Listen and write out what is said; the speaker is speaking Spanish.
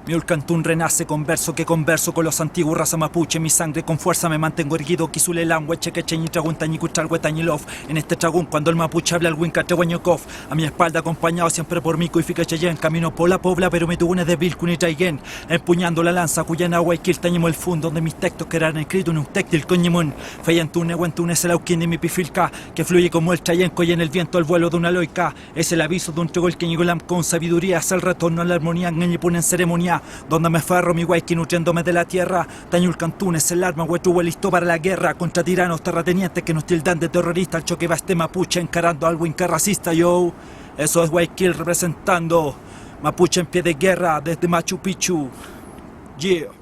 Mi Ulcantún renace, converso que converso con los antiguos raza mapuche. Mi sangre con fuerza me mantengo erguido. Kisule language que cheñi tragún tañicuchal huetañilov. En este tragún cuando el mapuche habla el winca tehueñokov. A mi espalda acompañado siempre por mi cuifica cheyen. Camino por la pobla pero me tuvo de vil cuni traigen. Empuñando la lanza cuyana guayquil tañimo el fun. Donde mis textos quedarán escritos en un téctil coñimón. Feyantune huentune es el auquín de mi pifilca. Que fluye como el trayenco y en el viento el vuelo de una loica. Es el aviso de un tregol queñigolam con sabiduría. Es el retorno a la armonía en en ceremonia. Donde me ferro mi guayqui nutriéndome de la tierra. Tañul Cantún es el arma, huetuvo listo para la guerra. Contra tiranos terratenientes que nos tildan de terrorista. El choque va este mapuche encarando al winca racista, yo. Eso es Guayquil representando. Mapuche en pie de guerra desde Machu Picchu. Yeah.